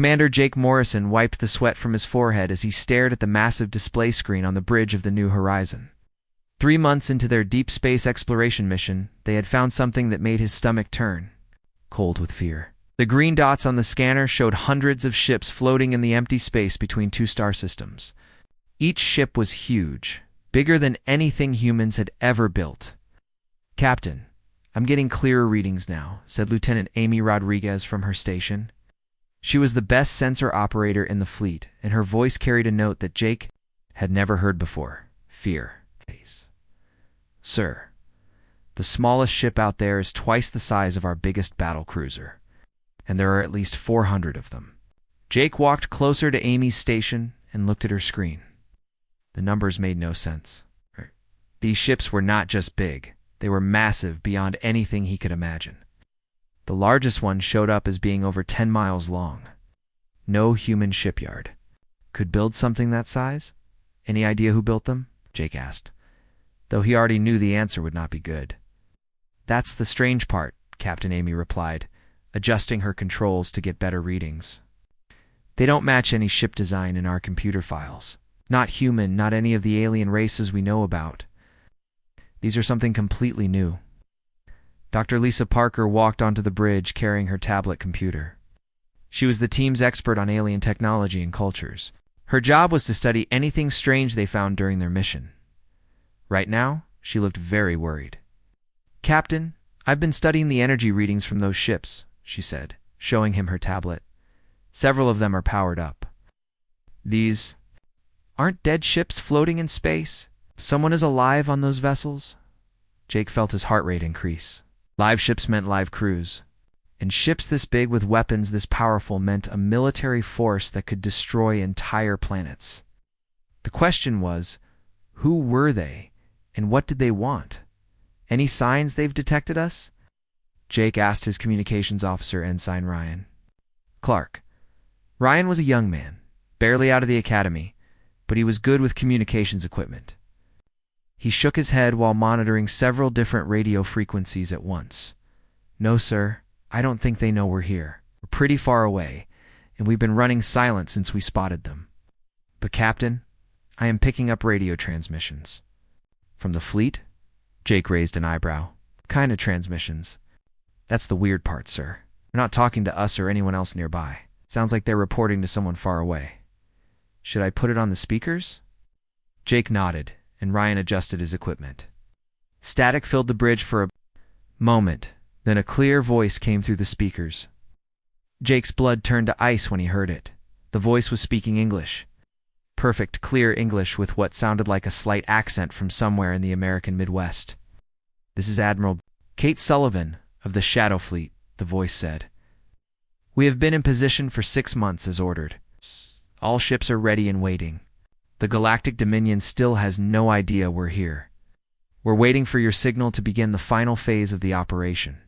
Commander Jake Morrison wiped the sweat from his forehead as he stared at the massive display screen on the bridge of the New Horizon. 3 months into their deep space exploration mission, they had found something that made his stomach turn cold with fear. The green dots on the scanner showed hundreds of ships floating in the empty space between 2 star systems. Each ship was huge, bigger than anything humans had ever built. "Captain, I'm getting clearer readings now," said Lieutenant Amy Rodriguez from her station. She was the best sensor operator in the fleet, and her voice carried a note that Jake had never heard before: fear. "Sir, the smallest ship out there is twice the size of our biggest battle cruiser, and there are at least 400 of them." Jake walked closer to Amy's station and looked at her screen. The numbers made no sense. These ships were not just big, they were massive beyond anything he could imagine. The largest one showed up as being over 10 miles long. No human shipyard could build something that size. "Any idea who built them?" Jake asked, though he already knew the answer would not be good. "That's the strange part," Captain Amy replied, adjusting her controls to get better readings. "They don't match any ship design in our computer files. Not human, not any of the alien races we know about. These are something completely new." Dr. Lisa Parker walked onto the bridge carrying her tablet computer. She was the team's expert on alien technology and cultures. Her job was to study anything strange they found during their mission. Right now, she looked very worried. "Captain, I've been studying the energy readings from those ships," she said, showing him her tablet. "Several of them are powered up. These aren't dead ships floating in space. Someone is alive on those vessels." Jake felt his heart rate increase. Live ships meant live crews. And ships this big with weapons this powerful meant a military force that could destroy entire planets. The question was, who were they, and what did they want? "Any signs they've detected us?" Jake asked his communications officer, Ensign Ryan Clark. Ryan was a young man, barely out of the academy, but he was good with communications equipment. He shook his head while monitoring several different radio frequencies at once. "No, sir. I don't think they know we're here. We're pretty far away, and we've been running silent since we spotted them. But, Captain, I am picking up radio transmissions." "From the fleet?" Jake raised an eyebrow. "Kind of transmissions." "That's the weird part, sir. They're not talking to us or anyone else nearby. Sounds like they're reporting to someone far away. Should I put it on the speakers?" Jake nodded, and Ryan adjusted his equipment. Static filled the bridge for a moment, then a clear voice came through the speakers. Jake's blood turned to ice when he heard it. The voice was speaking English. Perfect, clear English with what sounded like a slight accent from somewhere in the American Midwest. "This is Admiral Kate Sullivan of the Shadow Fleet," the voice said. "We have been in position for 6 months as ordered. All ships are ready and waiting. The Galactic Dominion still has no idea we're here. We're waiting for your signal to begin the final phase of the operation."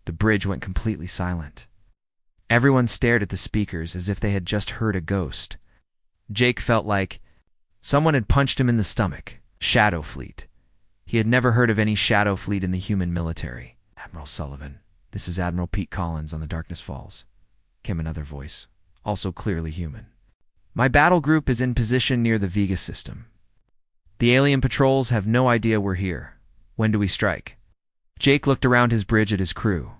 The bridge went completely silent. Everyone stared at the speakers as if they had just heard a ghost. Jake felt like someone had punched him in the stomach. Shadow Fleet. He had never heard of any Shadow Fleet in the human military. "Admiral Sullivan, this is Admiral Pete Collins on the Darkness Falls," came another voice, also clearly human. "My battle group is in position near the Vega system. The alien patrols have no idea we're here. When do we strike?" Jake looked around his bridge at his crew.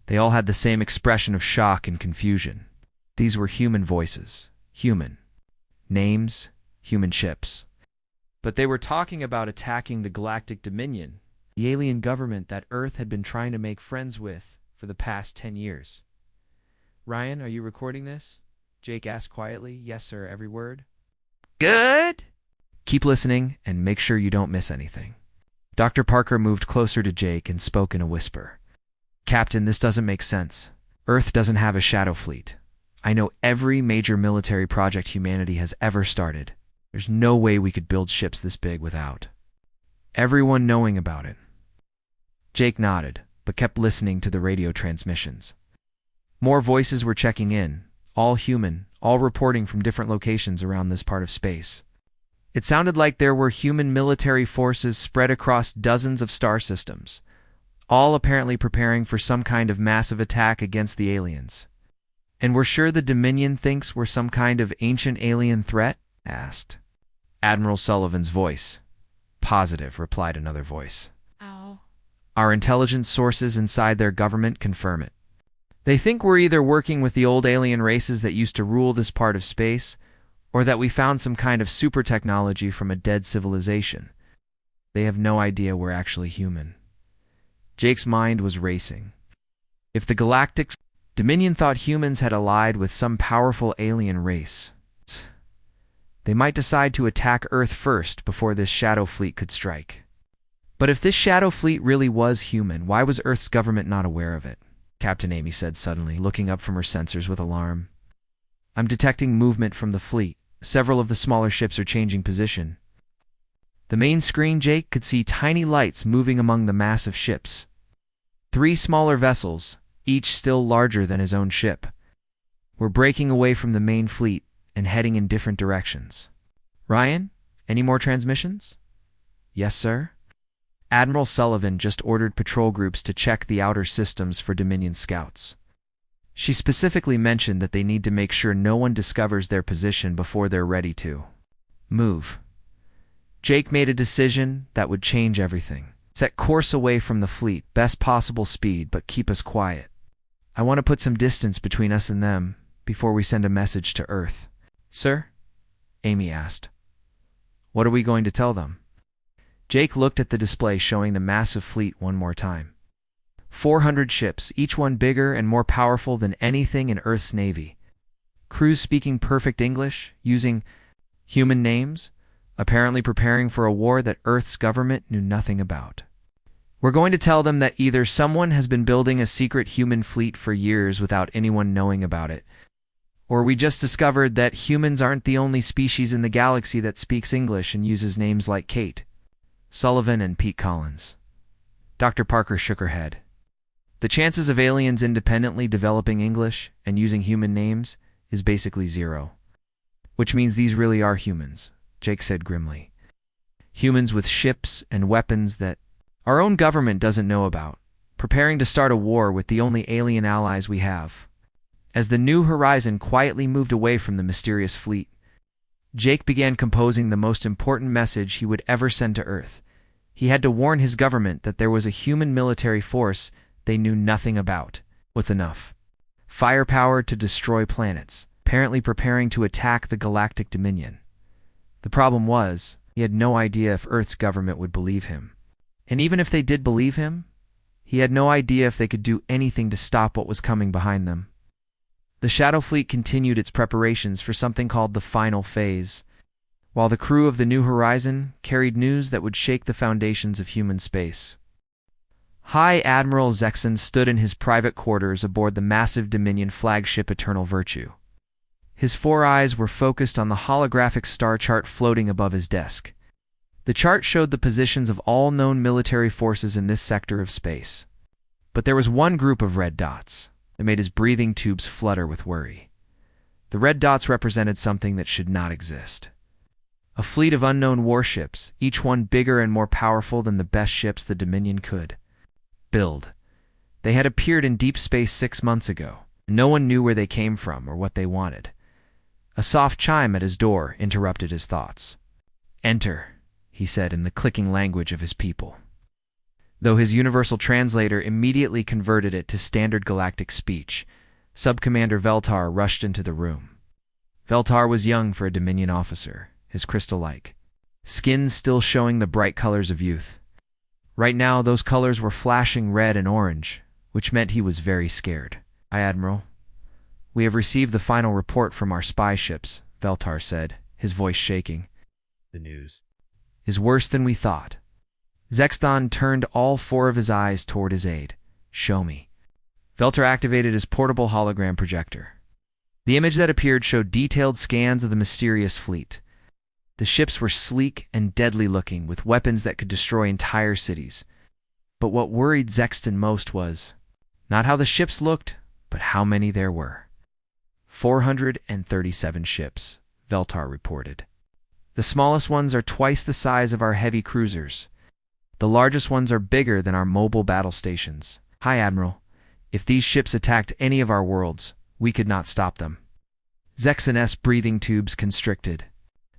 They all had the same expression of shock and confusion. These were human voices. Human. Names. Human ships. But they were talking about attacking the Galactic Dominion, the alien government that Earth had been trying to make friends with for the past 10 years. "Ryan, are you recording this?" Jake asked quietly. "Yes, sir, every word." "Good." "Keep listening and make sure you don't miss anything." Dr. Parker moved closer to Jake and spoke in a whisper. "Captain, this doesn't make sense. Earth doesn't have a shadow fleet. I know every major military project humanity has ever started. There's no way we could build ships this big without everyone knowing about it." Jake nodded, but kept listening to the radio transmissions. More voices were checking in, all human, all reporting from different locations around this part of space. It sounded like there were human military forces spread across dozens of star systems, all apparently preparing for some kind of massive attack against the aliens. And we're sure the Dominion thinks we're some kind of ancient alien threat? Asked Admiral Sullivan's voice. Positive, replied another voice. Ow. Our intelligence sources inside their government confirm it. They think we're either working with the old alien races that used to rule this part of space, or that we found some kind of super technology from a dead civilization. They have no idea we're actually human. Jake's mind was racing. If the Galactic's Dominion thought humans had allied with some powerful alien race, they might decide to attack Earth first before this shadow fleet could strike. But if this shadow fleet really was human, why was Earth's government not aware of it? Captain Amy said suddenly, looking up from her sensors with alarm. I'm detecting movement from the fleet. Several of the smaller ships are changing position. The main screen, Jake could see tiny lights moving among the massive ships. 3 smaller vessels, each still larger than his own ship, were breaking away from the main fleet and heading in different directions. Ryan, any more transmissions? Yes, sir. Admiral Sullivan just ordered patrol groups to check the outer systems for Dominion scouts. She specifically mentioned that they need to make sure no one discovers their position before they're ready to move. Jake made a decision that would change everything. Set course away from the fleet, best possible speed, but keep us quiet. I want to put some distance between us and them before we send a message to Earth. Sir? Amy asked. What are we going to tell them? Jake looked at the display showing the massive fleet one more time. 400 ships, each one bigger and more powerful than anything in Earth's navy. Crews speaking perfect English, using human names, apparently preparing for a war that Earth's government knew nothing about. We're going to tell them that either someone has been building a secret human fleet for years without anyone knowing about it, or we just discovered that humans aren't the only species in the galaxy that speaks English and uses names like Kate, Sullivan, and Pete Collins. Dr. Parker shook her head. The chances of aliens independently developing English and using human names is basically 0. Which means these really are humans, Jake said grimly. Humans with ships and weapons that our own government doesn't know about, preparing to start a war with the only alien allies we have. As the New Horizon quietly moved away from the mysterious fleet, Jake began composing the most important message he would ever send to Earth. He had to warn his government that there was a human military force they knew nothing about, with enough firepower to destroy planets, apparently preparing to attack the Galactic Dominion. The problem was, he had no idea if Earth's government would believe him. And even if they did believe him, he had no idea if they could do anything to stop what was coming behind them. The Shadow Fleet continued its preparations for something called the Final Phase, while the crew of the New Horizon carried news that would shake the foundations of human space. High Admiral Zexon stood in his private quarters aboard the massive Dominion flagship Eternal Virtue. His 4 eyes were focused on the holographic star chart floating above his desk. The chart showed the positions of all known military forces in this sector of space. But there was one group of red dots that made his breathing tubes flutter with worry. The red dots represented something that should not exist. A fleet of unknown warships, each one bigger and more powerful than the best ships the Dominion could build. They had appeared in deep space 6 months ago. No one knew where they came from or what they wanted. A soft chime at his door interrupted his thoughts. Enter, he said in the clicking language of his people. Though his universal translator immediately converted it to standard galactic speech, Subcommander Veltar rushed into the room. Veltar was young for a Dominion officer, his crystal-like skin still showing the bright colors of youth. Right now, those colors were flashing red and orange, which meant he was very scared. Aye, Admiral. We have received the final report from our spy ships, Veltar said, his voice shaking. The news is worse than we thought. Zexton turned all 4 of his eyes toward his aide. Show me. Veltar activated his portable hologram projector. The image that appeared showed detailed scans of the mysterious fleet. The ships were sleek and deadly looking, with weapons that could destroy entire cities. But what worried Zexton most was not how the ships looked, but how many there were. 437 ships, Veltar reported. The smallest ones are twice the size of our heavy cruisers. The largest ones are bigger than our mobile battle stations. Hi, Admiral. If these ships attacked any of our worlds, We could not stop them. Zexon's breathing tubes constricted.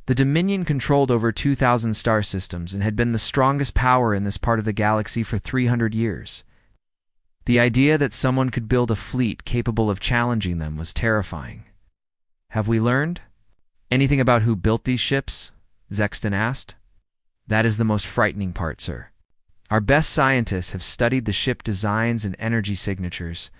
The Dominion controlled over 2,000 star systems and had been the strongest power in this part of the galaxy for 300 years. The idea that someone could build a fleet capable of challenging them was terrifying. Have we learned anything about who built these ships? Zexton asked. That is the most frightening part, sir. Our best scientists have studied the ship designs and energy signatures.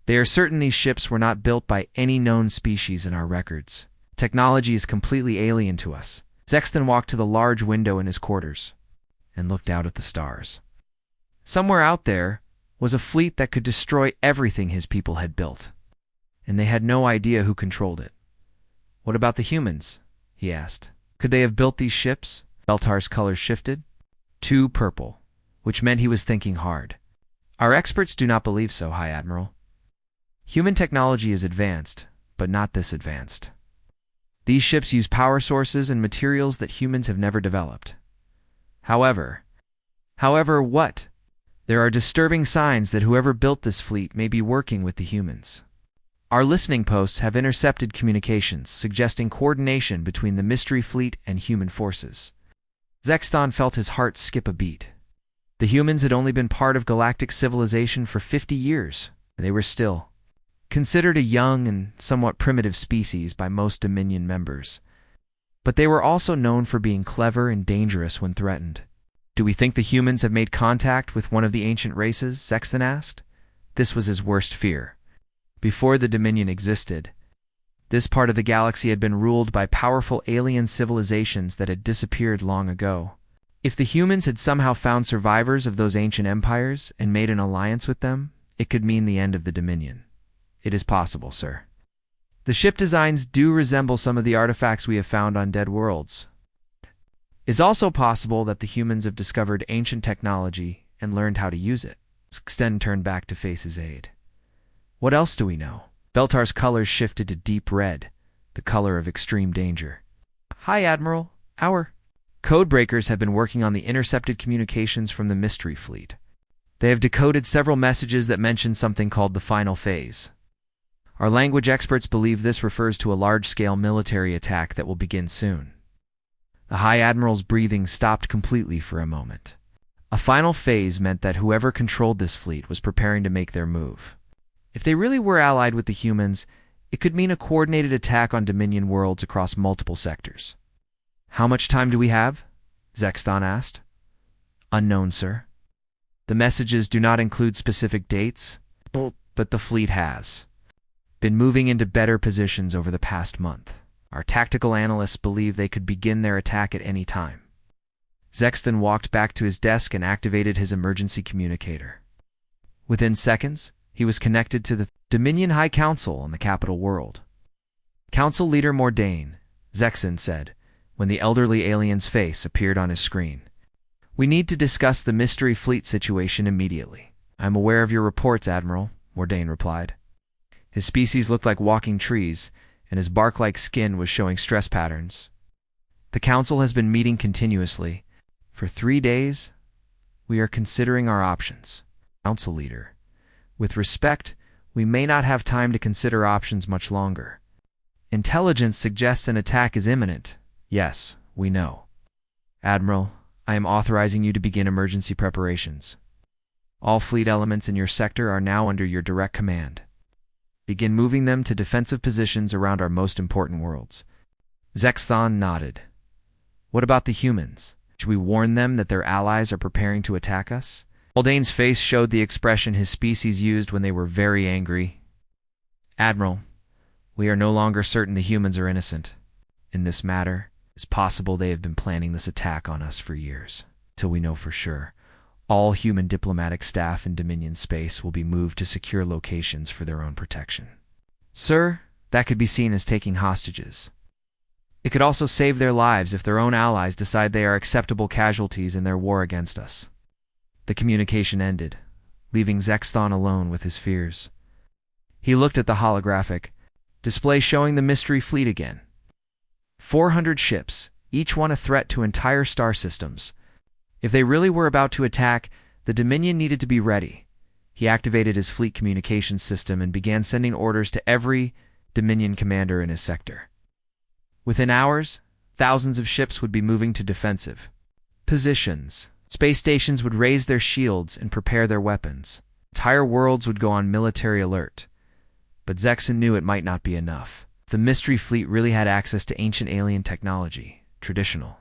They are certain these ships were not built by any known species in our records. Technology is completely alien to us. Zexton walked to the large window in his quarters and looked out at the stars. Somewhere out there was a fleet that could destroy everything his people had built, and they had no idea who controlled it. What about the humans? He asked. Could they have built these ships? Beltar's colors shifted. Too purple, which meant he was thinking hard. Our experts do not believe so, High Admiral. Human technology is advanced, but not this advanced. These ships use power sources and materials that humans have never developed. However, what? There are disturbing signs that whoever built this fleet may be working with the humans. Our listening posts have intercepted communications, suggesting coordination between the mystery fleet and human forces. Zexton felt his heart skip a beat. The humans had only been part of galactic civilization for 50 years. They were still considered a young and somewhat primitive species by most Dominion members. But they were also known for being clever and dangerous when threatened. Do we think the humans have made contact with one of the ancient races? Zexton asked. This was his worst fear. Before the Dominion existed, this part of the galaxy had been ruled by powerful alien civilizations that had disappeared long ago. If the humans had somehow found survivors of those ancient empires and made an alliance with them, it could mean the end of the Dominion. It is possible, sir. The ship designs do resemble some of the artifacts we have found on dead worlds. It's also possible that the humans have discovered ancient technology and learned how to use it. Zexton turned back to face his aide. What else do we know? Beltar's colors shifted to deep red, the color of extreme danger. Hi, Admiral. Our codebreakers have been working on the intercepted communications from the Mystery Fleet. They have decoded several messages that mention something called the Final Phase. Our language experts believe this refers to a large-scale military attack that will begin soon. The High Admiral's breathing stopped completely for a moment. A final phase meant that whoever controlled this fleet was preparing to make their move. If they really were allied with the humans, it could mean a coordinated attack on Dominion worlds across multiple sectors. How much time do we have? Zexton asked. Unknown, sir. The messages do not include specific dates, but the fleet has been moving into better positions over the past month. Our tactical analysts believe they could begin their attack at any time. Zexton walked back to his desk and activated his emergency communicator. Within seconds, he was connected to the Dominion High Council on the capital world. Council Leader Mordain, Zexton said, when the elderly alien's face appeared on his screen. We need to discuss the Mystery Fleet situation immediately. I am aware of your reports, Admiral, Mordain replied. His species looked like walking trees, and his bark-like skin was showing stress patterns. The Council has been meeting continuously. For 3 days, we are considering our options. Council Leader. With respect, we may not have time to consider options much longer. Intelligence suggests an attack is imminent. Yes, we know. Admiral, I am authorizing you to begin emergency preparations. All fleet elements in your sector are now under your direct command. Begin moving them to defensive positions around our most important worlds. Zexton nodded. What about the humans? Should we warn them that their allies are preparing to attack us? Mordain's face showed the expression his species used when they were very angry. Admiral, we are no longer certain the humans are innocent. In this matter, it's possible they have been planning this attack on us for years. Till we know for sure, all human diplomatic staff in Dominion space will be moved to secure locations for their own protection. Sir, that could be seen as taking hostages. It could also save their lives if their own allies decide they are acceptable casualties in their war against us. The communication ended, leaving Zexton alone with his fears. He looked at the holographic display showing the Mystery Fleet again. 400 ships, each one a threat to entire star systems. If they really were about to attack, the Dominion needed to be ready. He activated his fleet communications system and began sending orders to every Dominion commander in his sector. Within hours, thousands of ships would be moving to defensive positions. Space stations would raise their shields and prepare their weapons. Entire worlds would go on military alert. But Zexon knew it might not be enough. The Mystery Fleet really had access to ancient alien technology, traditional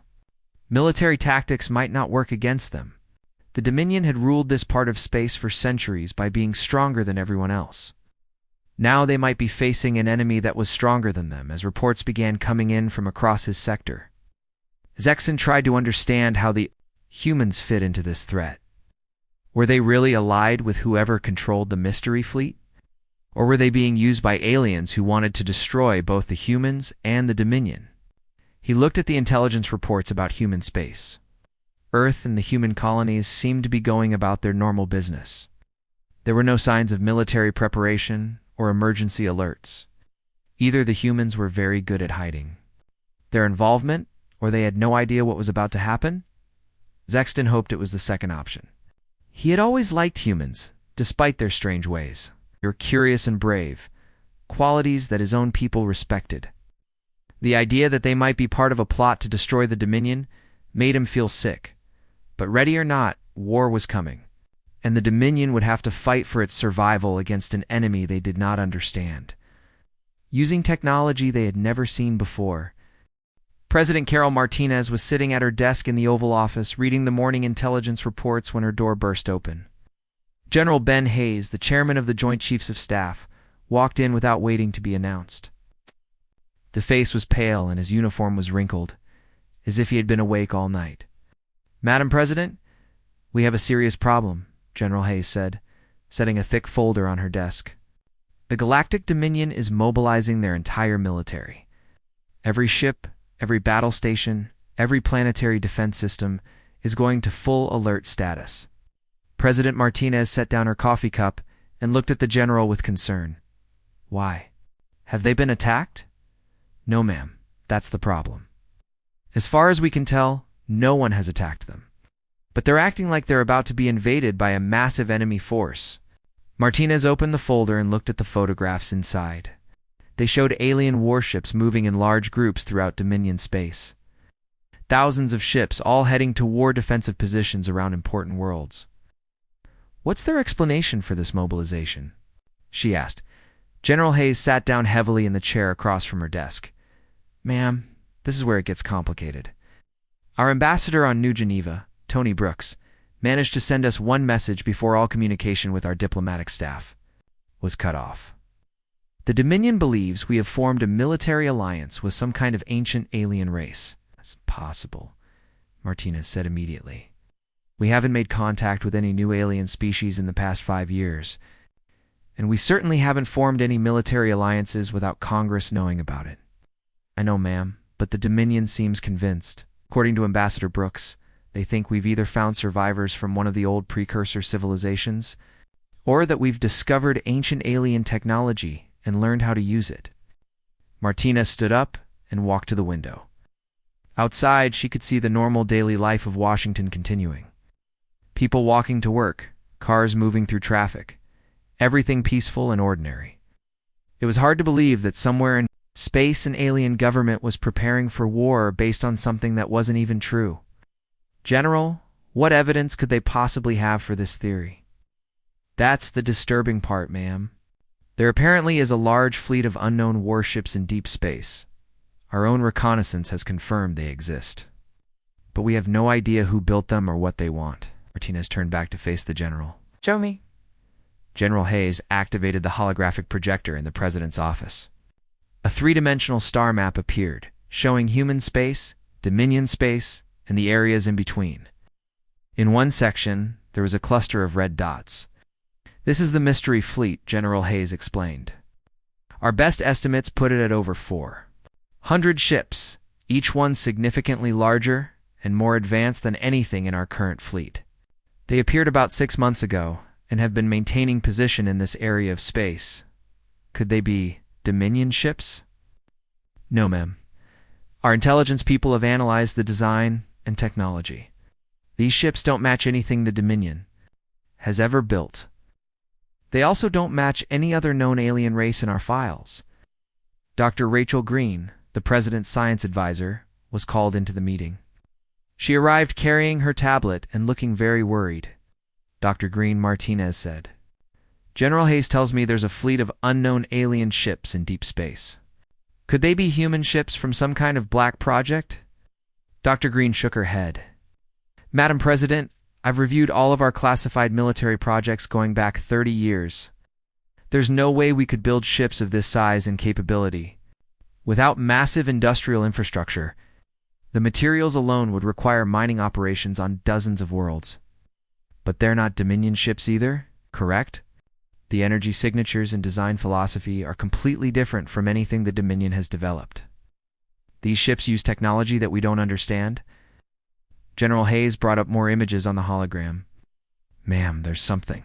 military tactics might not work against them. The Dominion had ruled this part of space for centuries by being stronger than everyone else. Now they might be facing an enemy that was stronger than them, as reports began coming in from across his sector. Zexon tried to understand how the humans fit into this threat. Were they really allied with whoever controlled the Mystery Fleet? Or were they being used by aliens who wanted to destroy both the humans and the Dominion? He looked at the intelligence reports about human space. Earth and the human colonies seemed to be going about their normal business. There were no signs of military preparation or emergency alerts. Either the humans were very good at hiding their involvement, or they had no idea what was about to happen. Zexton hoped it was the second option. He had always liked humans, despite their strange ways. They were curious and brave, qualities that his own people respected. The idea that they might be part of a plot to destroy the Dominion made him feel sick. But ready or not, war was coming, and the Dominion would have to fight for its survival against an enemy they did not understand, using technology they had never seen before. President Carol Martinez was sitting at her desk in the Oval Office, reading the morning intelligence reports when her door burst open. General Ben Hayes, the chairman of the Joint Chiefs of Staff, walked in without waiting to be announced. The face was pale and his uniform was wrinkled, as if he had been awake all night. "Madam President, we have a serious problem," General Hayes said, setting a thick folder on her desk. "The Galactic Dominion is mobilizing their entire military. Every ship, every battle station, every planetary defense system is going to full alert status." President Martinez set down her coffee cup and looked at the general with concern. "Why? Have they been attacked?" "No, ma'am. That's the problem. As far as we can tell, no one has attacked them. But they're acting like they're about to be invaded by a massive enemy force." Martinez opened the folder and looked at the photographs inside. They showed alien warships moving in large groups throughout Dominion space. Thousands of ships all heading to war defensive positions around important worlds. "What's their explanation for this mobilization?" she asked. General Hayes sat down heavily in the chair across from her desk. "Ma'am, this is where it gets complicated. Our ambassador on New Geneva, Tony Brooks, managed to send us one message before all communication with our diplomatic staff was cut off. The Dominion believes we have formed a military alliance with some kind of ancient alien race." "That's impossible," Martinez said immediately. "We haven't made contact with any new alien species in the past 5 years, and we certainly haven't formed any military alliances without Congress knowing about it." "I know, ma'am, but the Dominion seems convinced. According to Ambassador Brooks, they think we've either found survivors from one of the old precursor civilizations, or that we've discovered ancient alien technology and learned how to use it." Martinez stood up and walked to the window. Outside, she could see the normal daily life of Washington continuing. People walking to work, cars moving through traffic, everything peaceful and ordinary. It was hard to believe that somewhere in space an alien government was preparing for war based on something that wasn't even true. "General, what evidence could they possibly have for this theory?" "That's the disturbing part, ma'am. There apparently is a large fleet of unknown warships in deep space. Our own reconnaissance has confirmed they exist. But we have no idea who built them or what they want." Martinez turned back to face the general. "Show me." General Hayes activated the holographic projector in the president's office. A three-dimensional star map appeared, showing human space, Dominion space, and the areas in between. In one section, there was a cluster of red dots. "This is the Mystery Fleet," General Hayes explained. "Our best estimates put it at over 400 ships, each one significantly larger and more advanced than anything in our current fleet. They appeared about 6 months ago and have been maintaining position in this area of space. Could they be Dominion ships?" "No, ma'am. Our intelligence people have analyzed the design and technology. These ships don't match anything the Dominion has ever built. They also don't match any other known alien race in our files. Dr. Rachel Green, the president's science advisor, was called into the meeting. She arrived carrying her tablet and looking very worried. Dr. Green Martinez said, "General Hayes tells me there's a fleet of unknown alien ships in deep space. Could they be human ships from some kind of black project?" Dr. Green shook her head. "Madam President, I've reviewed all of our classified military projects going back 30 years. There's no way we could build ships of this size and capability. Without massive industrial infrastructure, the materials alone would require mining operations on dozens of worlds. But they're not Dominion ships either, correct? The energy signatures and design philosophy are completely different from anything the Dominion has developed. These ships use technology that we don't understand." General Hayes brought up more images on the hologram. "Ma'am, there's something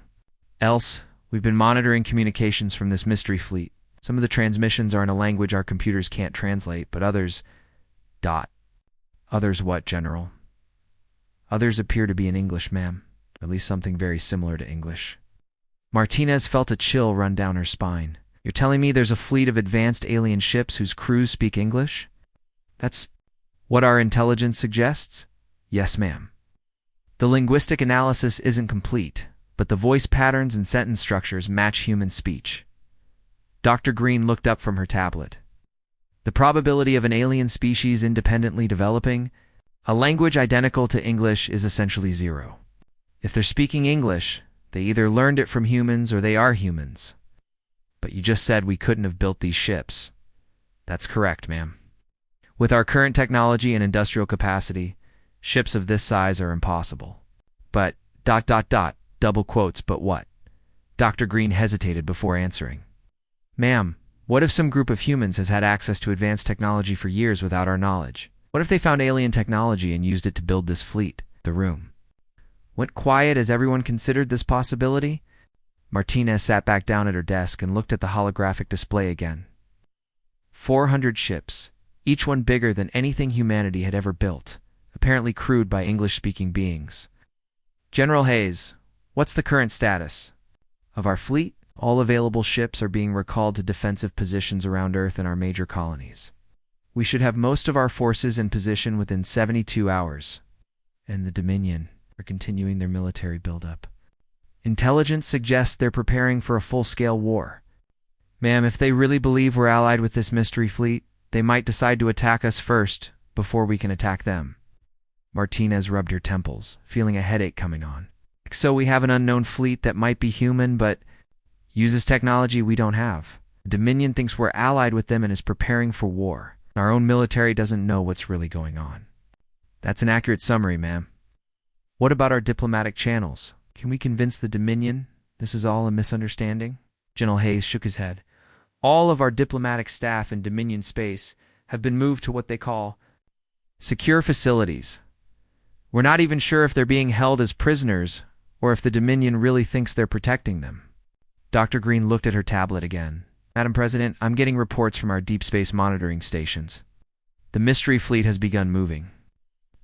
else. We've been monitoring communications from this mystery fleet. Some of the transmissions are in a language our computers can't translate, but others... Others what, General?" "Others appear to be in English, ma'am. At least something very similar to English." Martinez felt a chill run down her spine. "You're telling me there's a fleet of advanced alien ships whose crews speak English? That's what our intelligence suggests?" "Yes, ma'am. The linguistic analysis isn't complete, but the voice patterns and sentence structures match human speech." Dr. Green looked up from her tablet. "The probability of an alien species independently developing a language identical to English is essentially zero. If they're speaking English, they either learned it from humans or they are humans. But you just said we couldn't have built these ships." "That's correct, ma'am. With our current technology and industrial capacity, ships of this size are impossible. But... double quotes, but what?" Dr. Green hesitated before answering. "Ma'am, what if some group of humans has had access to advanced technology for years without our knowledge? What if they found alien technology and used it to build this fleet?" The room went quiet as everyone considered this possibility. Martinez sat back down at her desk and looked at the holographic display again. 400 ships, each one bigger than anything humanity had ever built, apparently crewed by English-speaking beings. "General Hayes, what's the current status of our fleet?" "All available ships are being recalled to defensive positions around Earth and our major colonies. We should have most of our forces in position within 72 hours. And the Dominion are continuing their military buildup. Intelligence suggests they're preparing for a full-scale war. Ma'am, if they really believe we're allied with this mystery fleet, they might decide to attack us first before we can attack them." Martinez rubbed her temples, feeling a headache coming on. "So we have an unknown fleet that might be human, but uses technology we don't have. The Dominion thinks we're allied with them and is preparing for war. Our own military doesn't know what's really going on." "That's an accurate summary, ma'am. What about our diplomatic channels? Can we convince the Dominion this is all a misunderstanding?" General Hayes shook his head. "All of our diplomatic staff in Dominion space have been moved to what they call secure facilities. We're not even sure if they're being held as prisoners or if the Dominion really thinks they're protecting them." Dr. Green looked at her tablet again. "Madam President, I'm getting reports from our deep space monitoring stations. The mystery fleet has begun moving.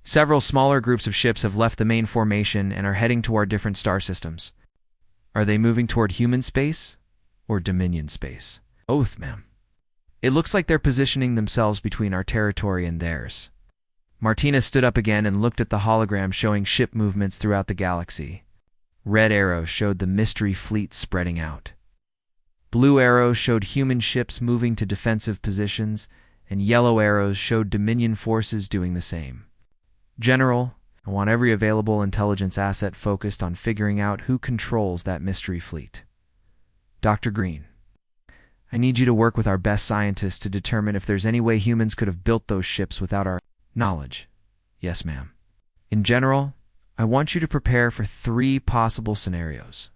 Several smaller groups of ships have left the main formation and are heading toward different star systems. Are they moving toward human space or Dominion space?" "Both, ma'am. It looks like they're positioning themselves between our territory and theirs." Martinez stood up again and looked at the hologram showing ship movements throughout the galaxy. Red arrows showed the mystery fleet spreading out. Blue arrows showed human ships moving to defensive positions, and yellow arrows showed Dominion forces doing the same. "General, I want every available intelligence asset focused on figuring out who controls that mystery fleet. Dr. Green, I need you to work with our best scientists to determine if there's any way humans could have built those ships without our knowledge." "Yes, ma'am." "In general, I want you to prepare for 3 possible scenarios.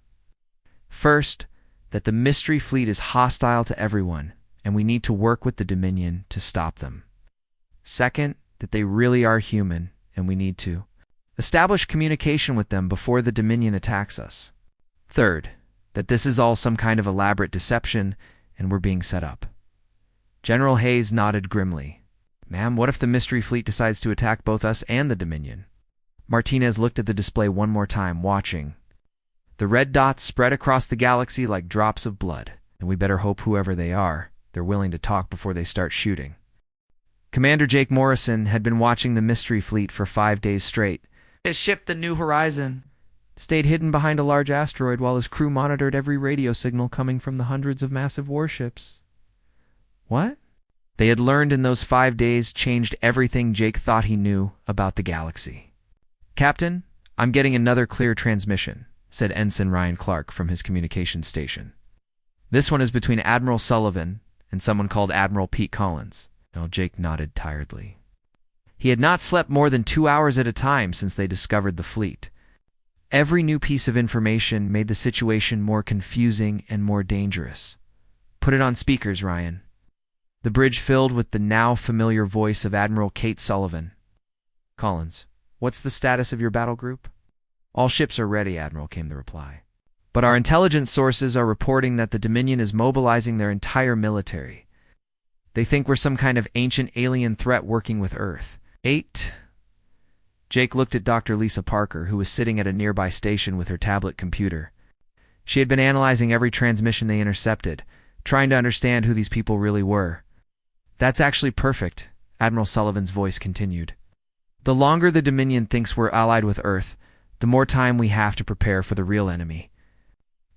First, that the mystery fleet is hostile to everyone, and we need to work with the Dominion to stop them. Second, that they really are human, and we need to establish communication with them before the Dominion attacks us. Third, that this is all some kind of elaborate deception, and we're being set up." General Hayes nodded grimly. "Ma'am, what if the mystery fleet decides to attack both us and the Dominion?" Martinez looked at the display one more time, watching. The red dots spread across the galaxy like drops of blood, and we better hope whoever they are, they're willing to talk before they start shooting. Commander Jake Morrison had been watching the Mystery Fleet for 5 days straight. His ship, the New Horizon, stayed hidden behind a large asteroid while his crew monitored every radio signal coming from the hundreds of massive warships. What? They had learned in those 5 days changed everything Jake thought he knew about the galaxy. "Captain, I'm getting another clear transmission," said Ensign Ryan Clark from his communications station. "This one is between Admiral Sullivan and someone called Admiral Pete Collins." Oh, Jake nodded tiredly. He had not slept more than 2 hours at a time since they discovered the fleet. Every new piece of information made the situation more confusing and more dangerous. "Put it on speakers, Ryan." The bridge filled with the now familiar voice of Admiral Kate Sullivan. "Collins, what's the status of your battle group?" "All ships are ready, Admiral," came the reply. "But our intelligence sources are reporting that the Dominion is mobilizing their entire military. They think we're some kind of ancient alien threat working with Earth." 8. Jake looked at Dr. Lisa Parker, who was sitting at a nearby station with her tablet computer. She had been analyzing every transmission they intercepted, trying to understand who these people really were. "That's actually perfect," Admiral Sullivan's voice continued. "The longer the Dominion thinks we're allied with Earth, the more time we have to prepare for the real enemy."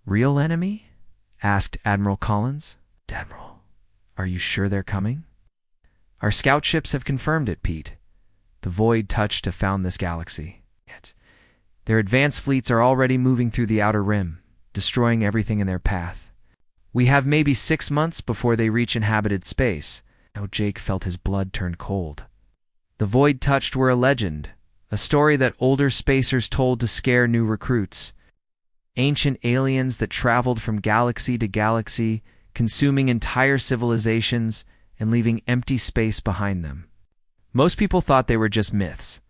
"Real enemy?" asked Admiral Collins. "Admiral, are you sure they're coming?" "Our scout ships have confirmed it, Pete. The Void touched have found this galaxy. Yet, their advanced fleets are already moving through the outer rim, destroying everything in their path. We have maybe 6 months before they reach inhabited space." Now Jake felt his blood turn cold. The Void touched were a legend, a story that older spacers told to scare new recruits. Ancient aliens that traveled from galaxy to galaxy, consuming entire civilizations and leaving empty space behind them. Most people thought they were just myths.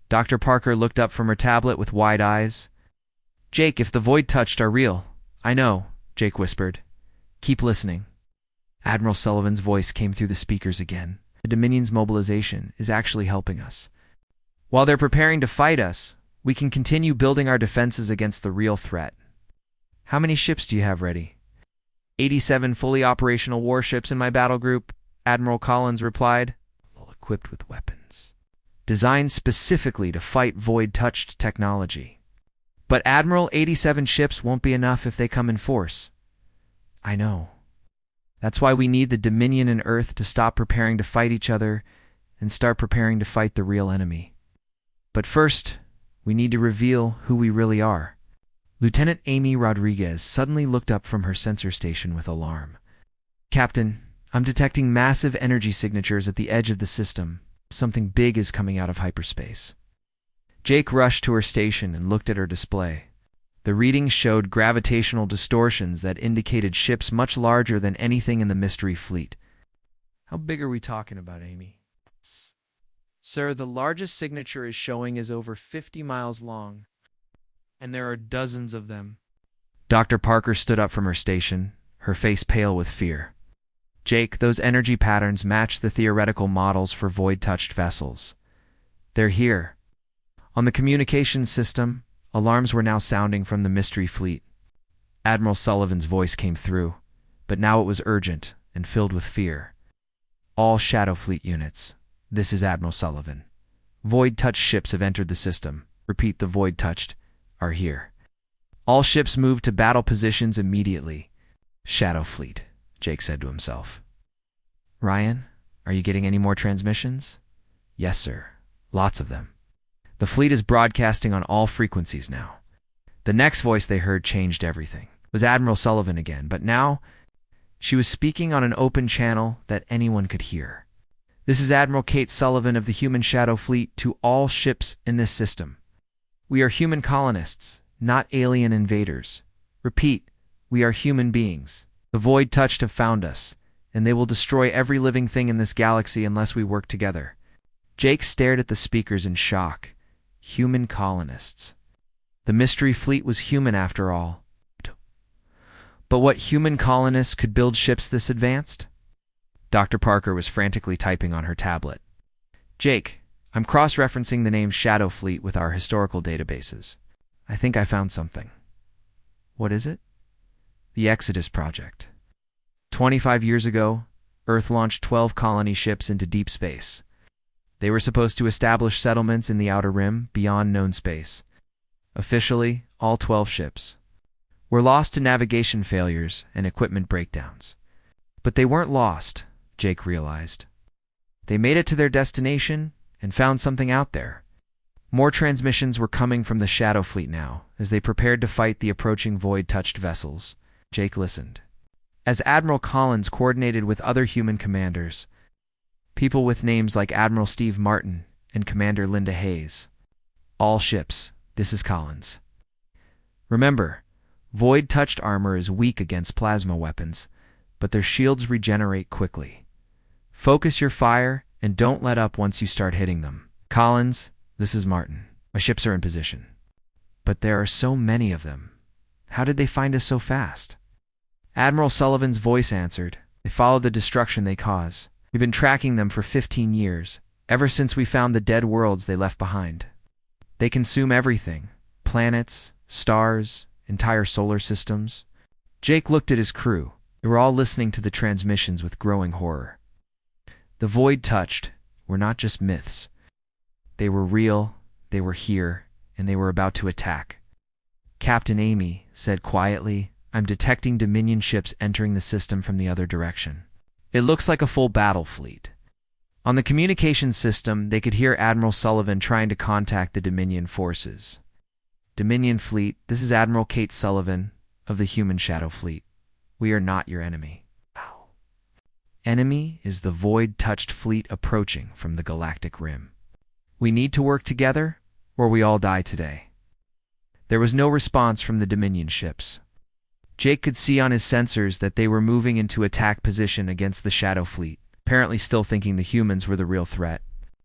Dr. Parker looked up from her tablet with wide eyes. "Jake, if the Void touched are real." "I know," Jake whispered. "Keep listening." Admiral Sullivan's voice came through the speakers again. "The Dominion's mobilization is actually helping us. While they're preparing to fight us, we can continue building our defenses against the real threat." "How many ships do you have ready?" 87 fully operational warships in my battle group," Admiral Collins replied, "all equipped with weapons designed specifically to fight Void-touched technology." "But Admiral, 87 ships won't be enough if they come in force." "I know. That's why we need the Dominion and Earth to stop preparing to fight each other and start preparing to fight the real enemy. But first, we need to reveal who we really are." Lieutenant Amy Rodriguez suddenly looked up from her sensor station with alarm. "Captain, I'm detecting massive energy signatures at the edge of the system. Something big is coming out of hyperspace." Jake rushed to her station and looked at her display. The readings showed gravitational distortions that indicated ships much larger than anything in the Mystery Fleet. "How big are we talking about, Amy?" "Sir, the largest signature is showing is over 50 miles long, and there are dozens of them." Dr. Parker stood up from her station, her face pale with fear. "Jake, those energy patterns match the theoretical models for Void-touched vessels. They're here." On the communications system, alarms were now sounding from the Mystery Fleet. Admiral Sullivan's voice came through, but now it was urgent and filled with fear. "All Shadow Fleet units, this is Admiral Sullivan. Void-touched ships have entered the system. Repeat, the Void-touched are here. All ships move to battle positions immediately." "Shadow Fleet," Jake said to himself. "Ryan, are you getting any more transmissions?" "Yes, sir. Lots of them. The fleet is broadcasting on all frequencies now." The next voice they heard changed everything. It was Admiral Sullivan again, but now she was speaking on an open channel that anyone could hear. "This is Admiral Kate Sullivan of the Human Shadow Fleet to all ships in this system. We are human colonists, not alien invaders. Repeat, we are human beings. The Void-touched have found us, and they will destroy every living thing in this galaxy unless we work together." Jake stared at the speakers in shock. Human colonists. The Mystery Fleet was human after all. But what human colonists could build ships this advanced? Dr. Parker was frantically typing on her tablet. "Jake, I'm cross-referencing the name Shadow Fleet with our historical databases. I think I found something." What is it? The Exodus Project. 25 years ago, Earth launched 12 colony ships into deep space. They were supposed to establish settlements in the outer rim beyond known space. Officially, all 12 ships were lost to navigation failures and equipment breakdowns. But they weren't lost, Jake realized. They made it to their destination and found something out there. More transmissions were coming from the Shadow Fleet now, as they prepared to fight the approaching void-touched vessels. Jake listened. As Admiral Collins coordinated with other human commanders, people with names like Admiral Steve Martin and Commander Linda Hayes. All ships, this is Collins. Remember, void-touched armor is weak against plasma weapons, but their shields regenerate quickly. Focus your fire and don't let up once you start hitting them. Collins, this is Martin. My ships are in position. But there are so many of them. How did they find us so fast? Admiral Sullivan's voice answered. They follow the destruction they cause. We've been tracking them for 15 years, ever since we found the dead worlds they left behind. They consume everything. Planets, stars, entire solar systems. Jake looked at his crew. They were all listening to the transmissions with growing horror. The void-touched were not just myths. They were real, they were here, and they were about to attack. Captain Amy said quietly, I'm detecting Dominion ships entering the system from the other direction. It looks like a full battle fleet. On the communications system, they could hear Admiral Sullivan trying to contact the Dominion forces. Dominion Fleet, this is Admiral Kate Sullivan of the Human Shadow Fleet. We are not your enemy. Wow. Enemy is the void-touched fleet approaching from the Galactic Rim. We need to work together, or we all die today. There was no response from the Dominion ships. Jake could see on his sensors that they were moving into attack position against the Shadow Fleet, apparently still thinking the humans were the real threat.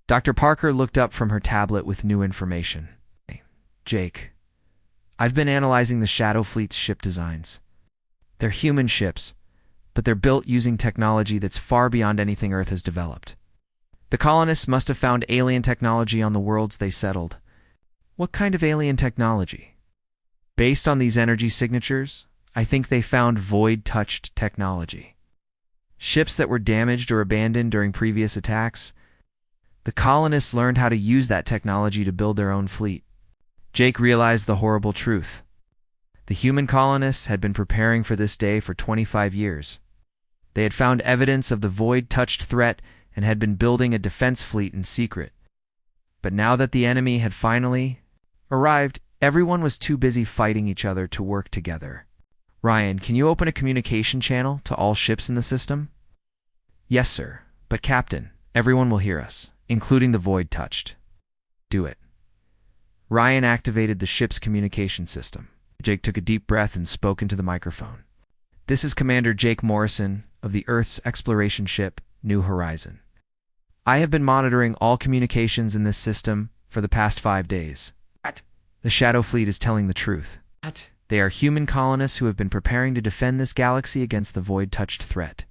Dr. Parker looked up from her tablet with new information. Hey, Jake, I've been analyzing the Shadow Fleet's ship designs. They're human ships, but they're built using technology that's far beyond anything Earth has developed. The colonists must have found alien technology on the worlds they settled. What kind of alien technology? Based on these energy signatures, I think they found void-touched technology. Ships that were damaged or abandoned during previous attacks. The colonists learned how to use that technology to build their own fleet. Jake realized the horrible truth. The human colonists had been preparing for this day for 25 years. They had found evidence of the void-touched threat and had been building a defense fleet in secret. But now that the enemy had finally arrived, everyone was too busy fighting each other to work together. Ryan, can you open a communication channel to all ships in the system? Yes, sir. But Captain, everyone will hear us, including the void-touched. Do it. Ryan activated the ship's communication system. Jake took a deep breath and spoke into the microphone. This is Commander Jake Morrison of the Earth's exploration ship, New Horizon. I have been monitoring all communications in this system for the past 5 days. What? The Shadow Fleet is telling the truth. What? They are human colonists who have been preparing to defend this galaxy against the void-touched threat.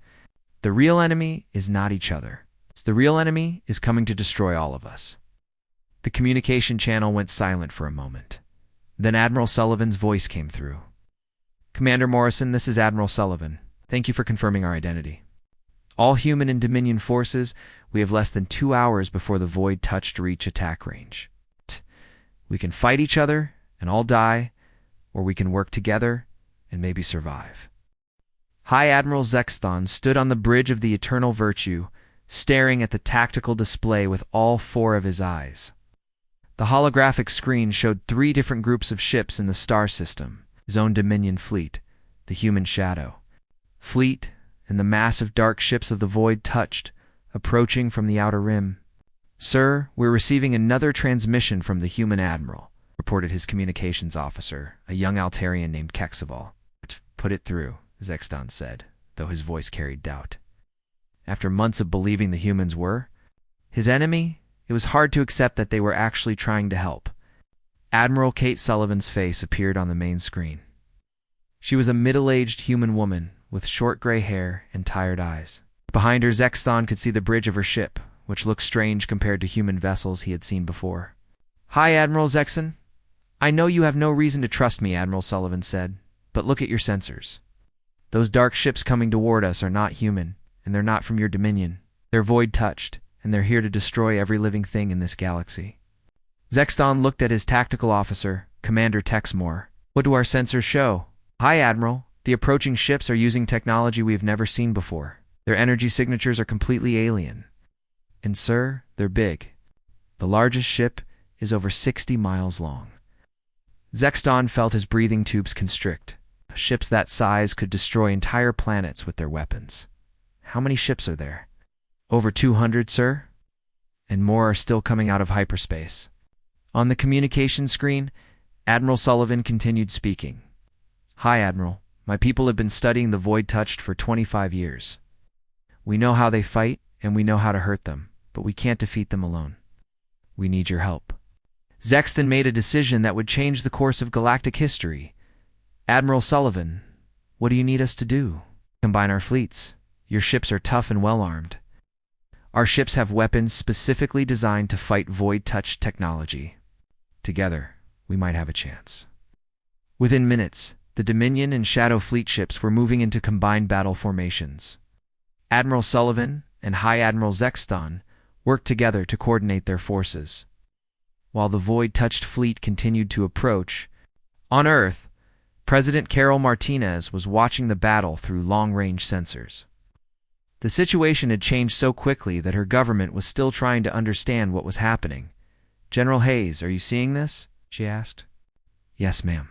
The real enemy is not each other. The real enemy is coming to destroy all of us. The communication channel went silent for a moment. Then Admiral Sullivan's voice came through. Commander Morrison, this is Admiral Sullivan. Thank you for confirming our identity. All human and Dominion forces, we have less than 2 hours before the void-touched reach attack range. We can fight each other and all die, or we can work together and maybe survive. High Admiral Zexthon stood on the bridge of the Eternal Virtue, staring at the tactical display with all 4 of his eyes. The holographic screen showed 3 different groups of ships in the star system, his own Dominion fleet, the Human Shadow Fleet, and the massive dark ships of the void-touched, approaching from the outer rim. Sir, we're receiving another transmission from the Human Admiral, reported his communications officer, a young Altarian named Kexaval. Put it through, Zexthon said, though his voice carried doubt. After months of believing the humans were his enemy, it was hard to accept that they were actually trying to help. Admiral Kate Sullivan's face appeared on the main screen. She was a middle-aged human woman with short gray hair and tired eyes. Behind her, Zexthon could see the bridge of her ship, which looked strange compared to human vessels he had seen before. Hi, Admiral Zexon. I know you have no reason to trust me, Admiral Sullivan said, But look at your sensors. Those dark ships coming toward us are not human, and they're not from your dominion. They're void-touched, and they're here to destroy every living thing in this galaxy. Zexton looked at his tactical officer, Commander Texmore. What do our sensors show? Hi, Admiral. The approaching ships are using technology we've never seen before. Their energy signatures are completely alien. And sir, they're big. The largest ship is over 60 miles long. Zexton felt his breathing tubes constrict. Ships that size could destroy entire planets with their weapons. How many ships are there? Over 200, sir? And more are still coming out of hyperspace. On the communication screen, Admiral Sullivan continued speaking. Hi, Admiral. My people have been studying the Void-Touched for 25 years. We know how they fight, and we know how to hurt them, but we can't defeat them alone. We need your help. Zexton made a decision that would change the course of galactic history. Admiral Sullivan, what do you need us to do? Combine our fleets. Your ships are tough and well-armed. Our ships have weapons specifically designed to fight Void-Touched technology. Together, we might have a chance. Within minutes, the Dominion and Shadow Fleet ships were moving into combined battle formations. Admiral Sullivan and High Admiral Zexton worked together to coordinate their forces. While the Void-Touched fleet continued to approach, on Earth, President Carol Martinez was watching the battle through long-range sensors. The situation had changed so quickly that her government was still trying to understand what was happening. General Hayes, are you seeing this? She asked. Yes, ma'am.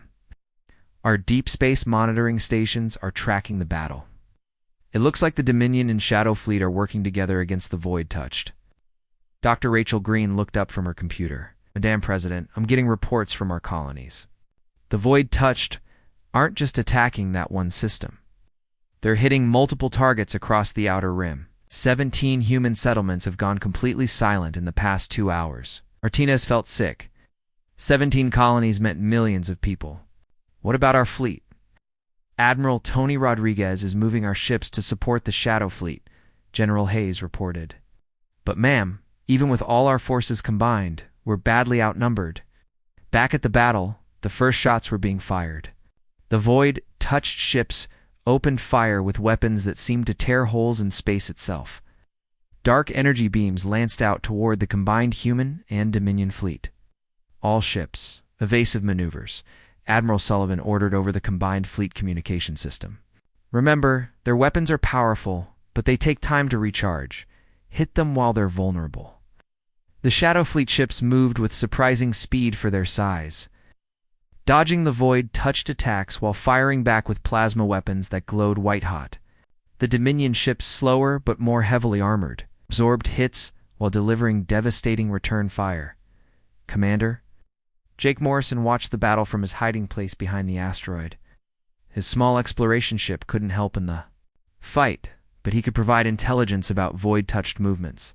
Our deep space monitoring stations are tracking the battle. It looks like the Dominion and Shadow Fleet are working together against the Void-Touched. Dr. Rachel Green looked up from her computer. Madam President, I'm getting reports from our colonies. The Void-Touched aren't just attacking that one system. They're hitting multiple targets across the Outer Rim. 17 human settlements have gone completely silent in the past 2 hours. Martinez felt sick. 17 colonies meant millions of people. What about our fleet? Admiral Tony Rodriguez is moving our ships to support the Shadow Fleet, General Hayes reported. But ma'am, even with all our forces combined, we're badly outnumbered. Back at the battle, the first shots were being fired. The Void-Touched ships opened fire with weapons that seemed to tear holes in space itself. Dark energy beams lanced out toward the combined human and Dominion fleet. All ships, evasive maneuvers, Admiral Sullivan ordered over the combined fleet communication system. Remember, their weapons are powerful, but they take time to recharge. Hit them while they're vulnerable. The Shadow Fleet ships moved with surprising speed for their size, dodging the Void-Touched attacks while firing back with plasma weapons that glowed white-hot. The Dominion ships, slower but more heavily armored, absorbed hits while delivering devastating return fire. Commander? Jake Morrison watched the battle from his hiding place behind the asteroid. His small exploration ship couldn't help in the fight, but he could provide intelligence about Void-Touched movements.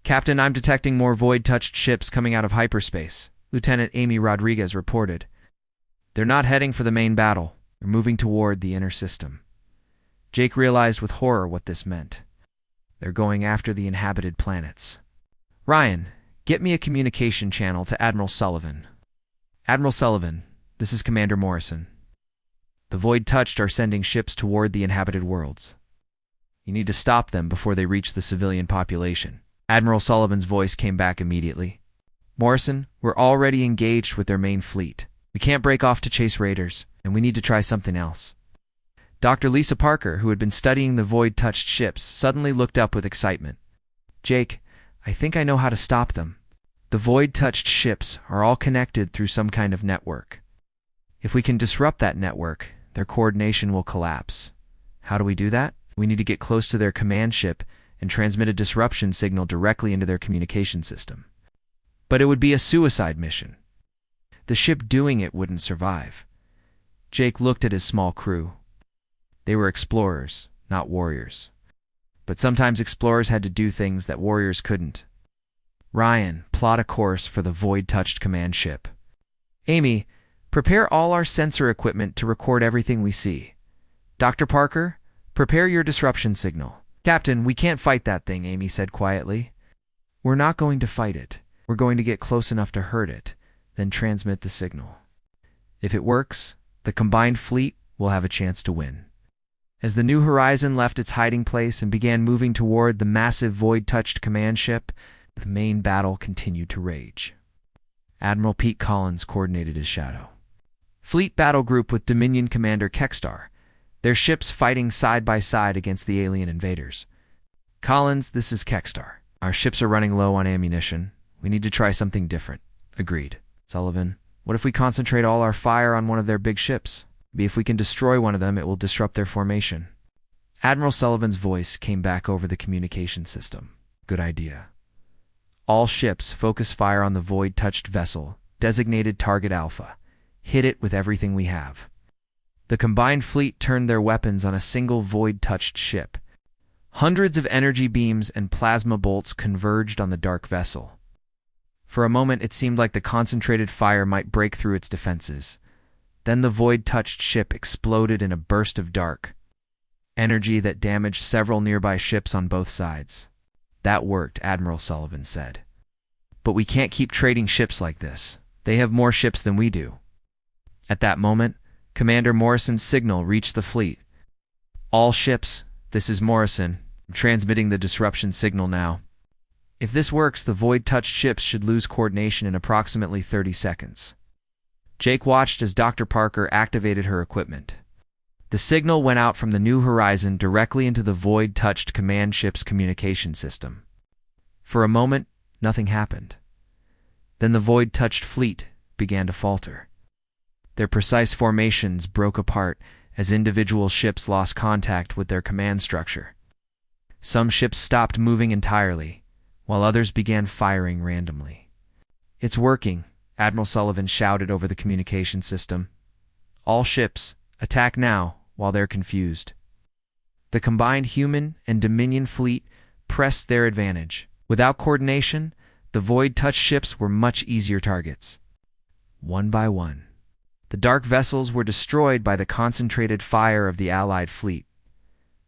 Captain, I'm detecting more Void-Touched ships coming out of hyperspace, Lieutenant Amy Rodriguez reported. They're not heading for the main battle. They're moving toward the inner system. Jake realized with horror what this meant. They're going after the inhabited planets. Ryan, get me a communication channel to Admiral Sullivan. Admiral Sullivan, this is Commander Morrison. The Void-Touched are sending ships toward the inhabited worlds. You need to stop them before they reach the civilian population. Admiral Sullivan's voice came back immediately. Morrison, we're already engaged with their main fleet. We can't break off to chase raiders, and we need to try something else. Dr. Lisa Parker, who had been studying the Void-Touched ships, suddenly looked up with excitement. Jake, I think I know how to stop them. The Void-Touched ships are all connected through some kind of network. If we can disrupt that network, their coordination will collapse. How do we do that? We need to get close to their command ship and transmit a disruption signal directly into their communication system. But it would be a suicide mission. The ship doing it wouldn't survive. Jake looked at his small crew. They were explorers, not warriors. But sometimes explorers had to do things that warriors couldn't. Ryan, plot a course for the Void-Touched command ship. Amy, prepare all our sensor equipment to record everything we see. Dr. Parker, prepare your disruption signal. Captain, we can't fight that thing, Amy said quietly. We're not going to fight it. We're going to get close enough to hurt it, then transmit the signal. If it works, the combined fleet we'll have a chance to win. As the New Horizon left its hiding place and began moving toward the massive void-touched command ship, the main battle continued to rage. Admiral Pete Collins coordinated his shadow fleet battle group with Dominion Commander Kexstar, their ships fighting side by side against the alien invaders. Collins, this is Kexstar. Our ships are running low on ammunition. We need to try something different. Agreed. Sullivan, what if we concentrate all our fire on one of their big ships? Maybe if we can destroy one of them, it will disrupt their formation. Admiral Sullivan's voice came back over the communication system. Good idea. All ships focus fire on the void-touched vessel, designated Target Alpha. Hit it with everything we have. The combined fleet turned their weapons on a single void-touched ship. Hundreds of energy beams and plasma bolts converged on the dark vessel. For a moment, it seemed like the concentrated fire might break through its defenses. Then the void-touched ship exploded in a burst of dark energy that damaged several nearby ships on both sides. That worked, Admiral Sullivan said. But we can't keep trading ships like this. They have more ships than we do. At that moment, Commander Morrison's signal reached the fleet. All ships, this is Morrison. I'm transmitting the disruption signal now. If this works, the void-touched ships should lose coordination in approximately 30 seconds. Jake watched as Dr. Parker activated her equipment. The signal went out from the New Horizon directly into the void-touched command ship's communication system. For a moment, nothing happened. Then the void-touched fleet began to falter. Their precise formations broke apart as individual ships lost contact with their command structure. Some ships stopped moving entirely, while others began firing randomly. It's working, Admiral Sullivan shouted over the communication system. All ships, attack now while they're confused. The combined human and Dominion fleet pressed their advantage. Without coordination, the void-touched ships were much easier targets. One by one, the dark vessels were destroyed by the concentrated fire of the Allied fleet.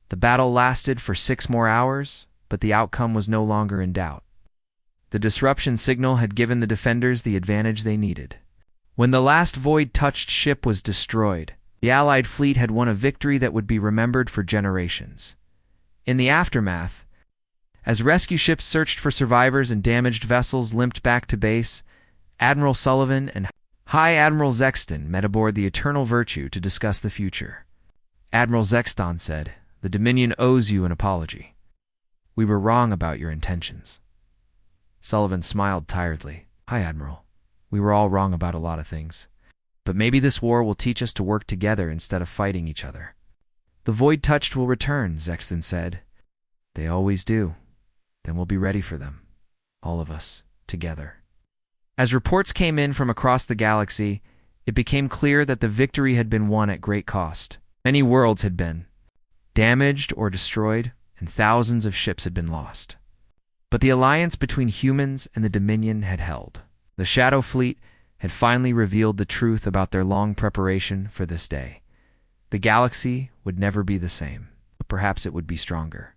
The battle lasted for 6 more hours, but the outcome was no longer in doubt. The disruption signal had given the defenders the advantage they needed. When the last void-touched ship was destroyed, the Allied fleet had won a victory that would be remembered for generations. In the aftermath, as rescue ships searched for survivors and damaged vessels limped back to base, Admiral Sullivan and High Admiral Zexton met aboard the Eternal Virtue to discuss the future. Admiral Zexton said, "The Dominion owes you an apology. We were wrong about your intentions." Sullivan smiled tiredly. "Hi, Admiral. We were all wrong about a lot of things. But maybe this war will teach us to work together instead of fighting each other." "The void-touched will return," Zexton said. "They always do. Then we'll be ready for them. All of us, together." As reports came in from across the galaxy, it became clear that the victory had been won at great cost. Many worlds had been damaged or destroyed, and thousands of ships had been lost. But the alliance between humans and the Dominion had held. The Shadow Fleet had finally revealed the truth about their long preparation for this day. The galaxy would never be the same, but perhaps it would be stronger.